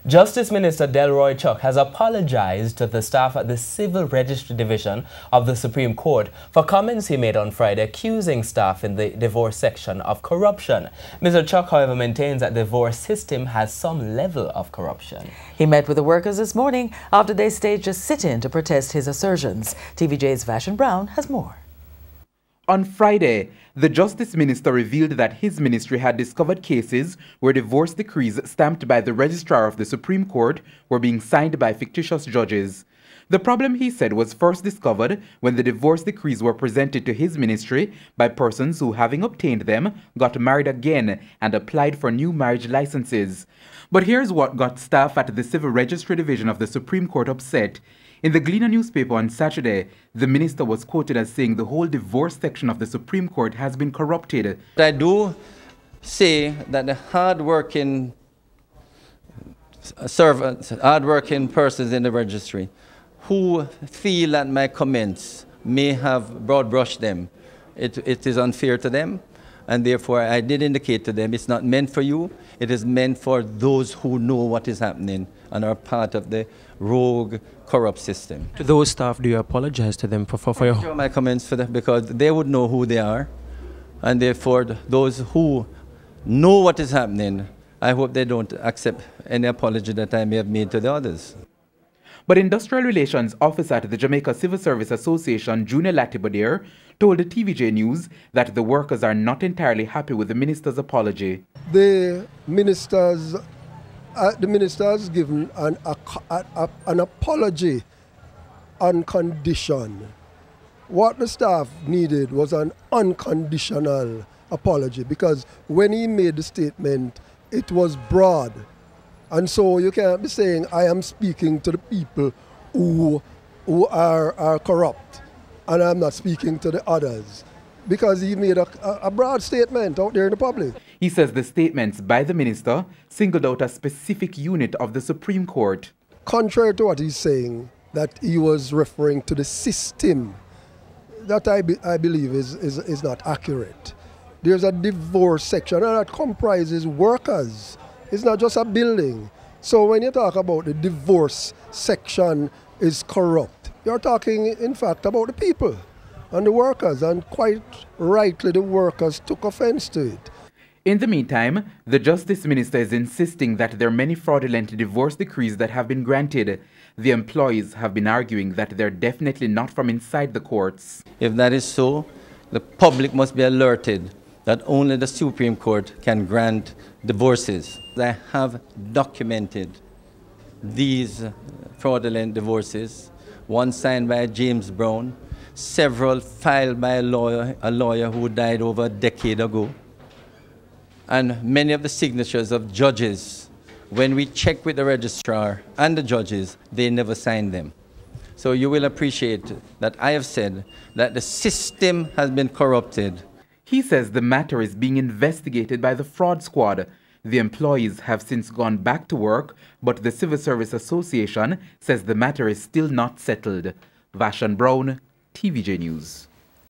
Justice Minister Delroy Chuck has apologized to the staff at the Civil Registry Division of the Supreme Court for comments he made on Friday accusing staff in the divorce section of corruption. Mr. Chuck, however, maintains that the divorce system has some level of corruption. He met with the workers this morning after they staged a sit-in to protest his assertions. TVJ's Vashon Brown has more. On Friday, the Justice Minister revealed that his ministry had discovered cases where divorce decrees stamped by the Registrar of the Supreme Court were being signed by fictitious judges. The problem, he said, was first discovered when the divorce decrees were presented to his ministry by persons who, having obtained them, got married again and applied for new marriage licenses. But here's what got staff at the Civil Registry Division of the Supreme Court upset. In the Gleaner newspaper on Saturday, the minister was quoted as saying the whole divorce section of the Supreme Court has been corrupted. I do say that the hard-working servants, hard-working persons in the registry who feel that my comments may have broad-brushed them, it is unfair to them, and therefore I did indicate to them it's not meant for you, it is meant for those who know what is happening and are part of the rogue, corrupt system. To those staff, do you apologize to them for your... My comments for them because they would know who they are, and therefore those who know what is happening, I hope they don't accept any apology that I may have made to the others. But Industrial Relations Officer at the Jamaica Civil Service Association, Junior Latibodier, told the TVJ News that the workers are not entirely happy with the minister's apology. The minister has given an apology on condition. What the staff needed was an unconditional apology, because when he made the statement, it was broad. And so you can't be saying, I am speaking to the people who are corrupt, and I'm not speaking to the others, because he made a broad statement out there in the public. He says the statements by the minister singled out a specific unit of the Supreme Court. Contrary to what he's saying, that he was referring to the system, that I believe is not accurate. There's a divorce section, and that comprises workers. It's not just a building. So when you talk about the divorce section is corrupt, you're talking, in fact, about the people and the workers, and quite rightly the workers took offense to it. In the meantime, the Justice Minister is insisting that there are many fraudulent divorce decrees that have been granted. The employees have been arguing that they're definitely not from inside the courts. If that is so, the public must be alerted that only the Supreme Court can grant divorces. I have documented these fraudulent divorces, one signed by James Brown, several filed by a lawyer who died over a decade ago, and many of the signatures of judges. When we check with the registrar and the judges, they never signed them. So you will appreciate that I have said that the system has been corrupted. He says the matter is being investigated by the fraud squad. The employees have since gone back to work, but the Civil Service Association says the matter is still not settled. Vashon Brown, TVJ News.